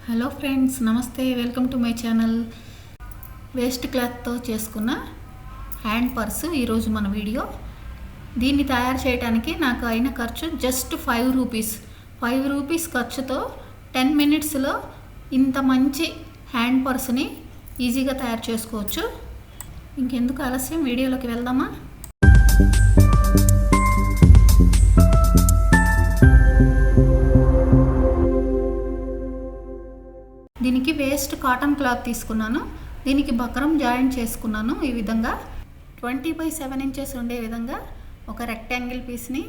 Hello friends, నమస్తే. Welcome to my channel. Waste క్లాత్తో చేసుకున్న హ్యాండ్ పర్సు ఈరోజు మన వీడియో. దీన్ని తయారు చేయడానికి నాకు అయిన ఖర్చు జస్ట్ 5 రూపీస్. 5 రూపీస్ ఖర్చుతో 10 మినిట్స్లో ఇంత మంచి హ్యాండ్ పర్సుని ఈజీగా తయారు చేసుకోవచ్చు. ఇంకెందుకు ఆలస్యం, వీడియోలోకి వెళ్దామా? దీనికి వేస్ట్ కాటన్ క్లాత్ తీసుకున్నాను. దీనికి బక్రం జాయింట్ చేసుకున్నాను. ఈ విధంగా 20/7 ఇంచెస్ ఉండే విధంగా ఒక రెక్టాంగిల్ పీస్ని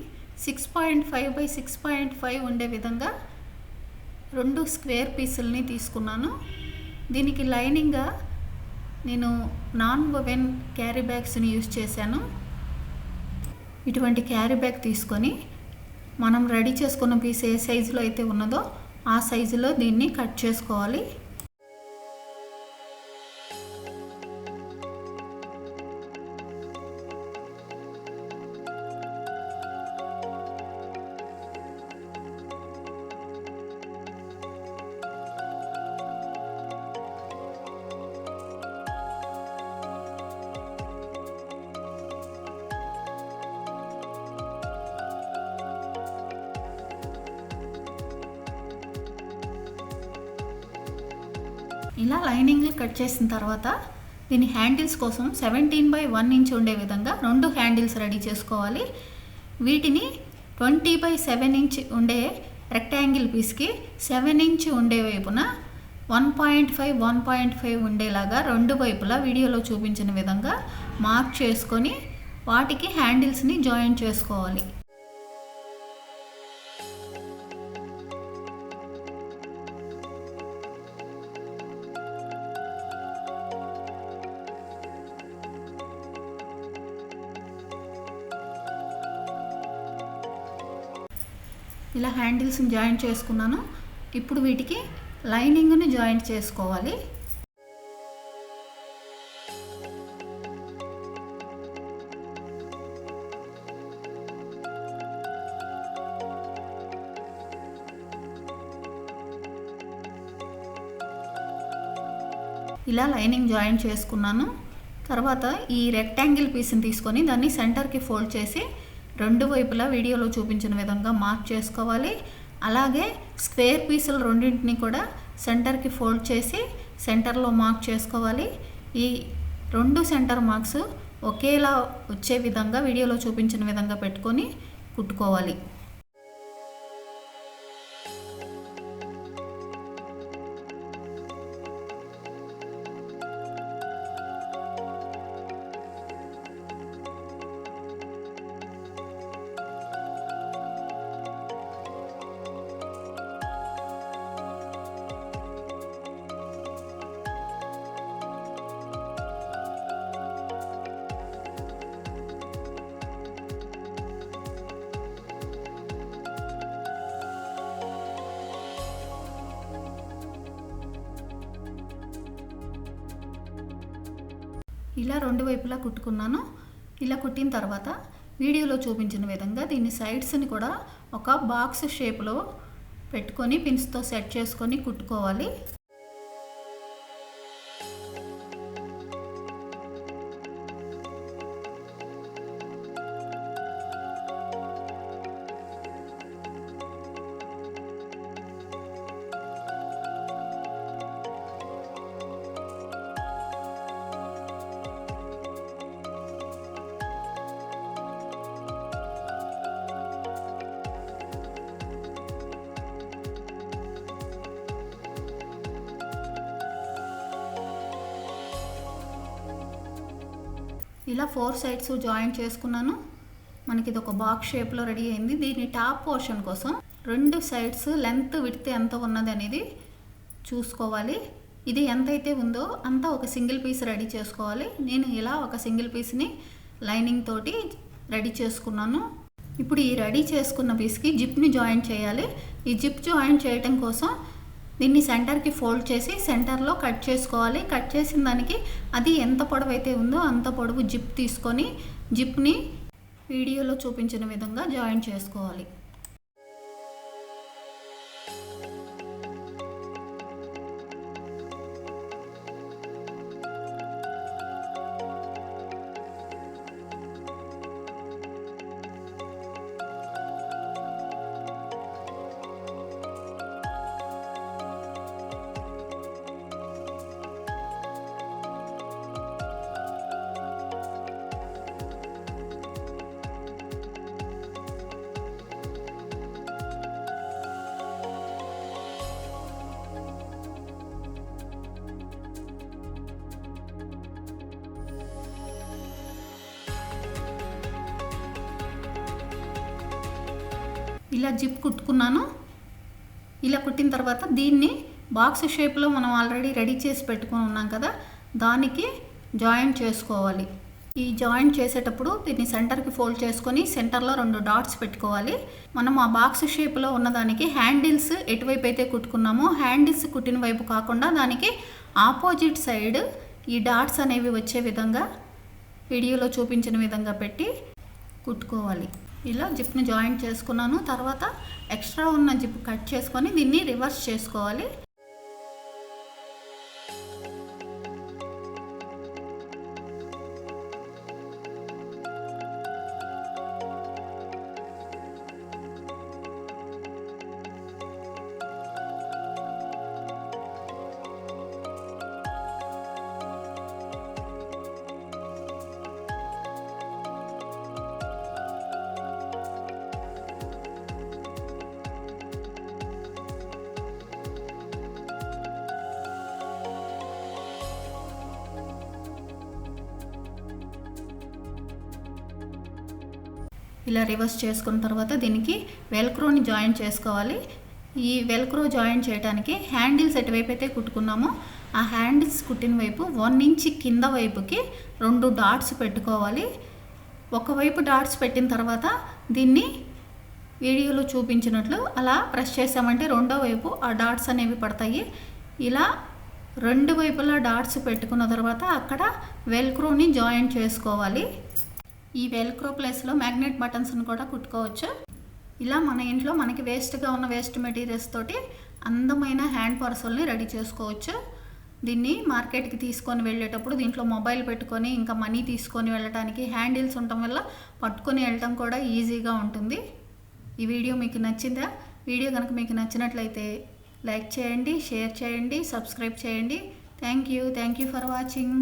6.5/6.5 ఉండే విధంగా 2 స్క్వేర్ పీసుల్ని తీసుకున్నాను. దీనికి లైనింగ్గా నేను నాన్ వోవెన్ క్యారీ బ్యాగ్స్ని యూజ్ చేశాను. ఇటువంటి క్యారీ బ్యాగ్ తీసుకొని మనం రెడీ చేసుకున్న పీస్ ఏ సైజులో అయితే ఉన్నదో ఆ సైజులో దీన్ని కట్ చేసుకోవాలి. ఇలా లైనింగ్ కట్ చేసిన తర్వాత దీని హ్యాండిల్స్ కోసం 17/1 ఇంచ్ ఉండే విధంగా 2 హ్యాండిల్స్ రెడీ చేసుకోవాలి. వీటిని 20/7 ఇంచ్ ఉండే రెక్టాంగిల్ పీస్కి 7 ఇంచ్ ఉండే వైపున 1.5 ఉండేలాగా 2 వైపులా వీడియోలో చూపించిన విధంగా మార్క్ చేసుకొని వాటికి హ్యాండిల్స్ని జాయిన్ చేసుకోవాలి. ఇలా హ్యాండిల్స్ని జాయింట్ చేసుకున్నాను. ఇప్పుడు వీటికి లైనింగ్ని జాయింట్ చేసుకోవాలి. ఇలా లైనింగ్ జాయింట్ చేసుకున్నాను. తర్వాత ఈ రెక్టాంగిల్ పీస్ని తీసుకొని దాన్ని సెంటర్కి ఫోల్డ్ చేసి 2 వైపులా వీడియోలో చూపించిన విధంగా మార్క్ చేసుకోవాలి. అలాగే స్క్వేర్ పీసులు రెండింటిని కూడా సెంటర్కి ఫోల్డ్ చేసి సెంటర్లో మార్క్ చేసుకోవాలి. ఈ 2 సెంటర్ మార్క్స్ ఒకేలా వచ్చే విధంగా వీడియోలో చూపించిన విధంగా పెట్టుకొని కుట్టుకోవాలి. ఇలా 2 వైపులా కుట్టుకున్నాను. ఇలా కుట్టిన తర్వాత వీడియోలో చూపించిన విధంగా దీన్ని సైడ్స్ని కూడా ఒక బాక్స్ షేప్లో పెట్టుకొని పిన్స్తో సెట్ చేసుకొని కుట్టుకోవాలి. ఇలా 4 సైడ్స్ జాయింట్ చేసుకున్నాను. మనకి ఇది ఒక బాక్స్ షేప్లో రెడీ అయింది. దీని టాప్ పోర్షన్ కోసం 2 సైడ్స్ లెంత్ విడ్త్ ఎంత ఉన్నది అనేది చూసుకోవాలి. ఇది ఎంతైతే ఉందో అంత ఒక సింగిల్ పీస్ రెడీ చేసుకోవాలి. నేను ఇలా ఒక సింగిల్ పీస్ని లైనింగ్ తోటి రెడీ చేసుకున్నాను. ఇప్పుడు ఈ రెడీ చేసుకున్న పీస్కి జిప్ని జాయింట్ చేయాలి. ఈ జిప్ జాయింట్ చేయటం కోసం దీన్ని సెంటర్కి ఫోల్డ్ చేసి సెంటర్లో కట్ చేసుకోవాలి. కట్ చేసిన దానికి అది ఎంత పొడవు అయితే ఉందో అంత పొడవు జిప్ తీసుకొని జిప్ని వీడియోలో చూపించిన విధంగా జాయింట్ చేసుకోవాలి. ఇలా జిప్ కుట్టుకున్నాను. ఇలా కుట్టిన తర్వాత దీన్ని బాక్స్ షేప్లో మనం ఆల్రెడీ రెడీ చేసి పెట్టుకుని ఉన్నాం కదా, దానికి జాయింట్ చేసుకోవాలి. ఈ జాయింట్ చేసేటప్పుడు దీన్ని సెంటర్కి ఫోల్డ్ చేసుకొని సెంటర్లో 2 డాట్స్ పెట్టుకోవాలి. మనం ఆ బాక్స్ షేప్లో ఉన్నదానికి హ్యాండిల్స్ ఎటువైపు అయితే కుట్టుకున్నామో హ్యాండిల్స్ కుట్టిన వైపు కాకుండా దానికి ఆపోజిట్ సైడ్ ఈ డాట్స్ అనేవి వచ్చే విధంగా వీడియోలో చూపించిన విధంగా పెట్టి కుట్టుకోవాలి. ఇలా జిప్ని జాయింట్ చేసుకున్నాను. తర్వాత ఎక్స్ట్రా ఉన్న జిప్ కట్ చేసుకొని దీన్ని రివర్స్ చేసుకోవాలి. ఇలా రివర్స్ చేసుకున్న తర్వాత దీనికి వెల్క్రోని జాయిన్ చేసుకోవాలి. ఈ వెల్క్రో జాయిన్ చేయడానికి హ్యాండిల్స్ ఎటువైపు అయితే కుట్టుకున్నామో ఆ హ్యాండిల్స్ కుట్టిన వైపు 1 ఇంచ్ కింద వైపుకి 2 డాట్స్ పెట్టుకోవాలి. ఒకవైపు డాట్స్ పెట్టిన తర్వాత దీన్ని వీడియోలో చూపించినట్లు అలా ప్రెస్ చేసామంటే రెండో వైపు ఆ డాట్స్ అనేవి పడతాయి. ఇలా 2 వైపులా డాట్స్ పెట్టుకున్న తర్వాత అక్కడ వెల్క్రోని జాయిన్ చేసుకోవాలి. ఈ వెల్క్రో ప్లేస్లో మ్యాగ్నెట్ బటన్స్ని కూడా కుట్టుకోవచ్చు. ఇలా మన ఇంట్లో మనకి వేస్ట్గా ఉన్న వేస్ట్ మెటీరియల్స్ తోటి అందమైన హ్యాండ్ పర్సుల్ని రెడీ చేసుకోవచ్చు. దీన్ని మార్కెట్కి తీసుకొని వెళ్ళేటప్పుడు దీంట్లో మొబైల్ పెట్టుకొని ఇంకా మనీ తీసుకొని వెళ్ళడానికి హ్యాండిల్స్ ఉండటం వల్ల పట్టుకొని వెళ్ళటం కూడా ఈజీగా ఉంటుంది. ఈ వీడియో మీకు నచ్చిందా? వీడియో కనుక మీకు నచ్చినట్లయితే లైక్ చేయండి, షేర్ చేయండి, సబ్స్క్రైబ్ చేయండి. Thank you for watching.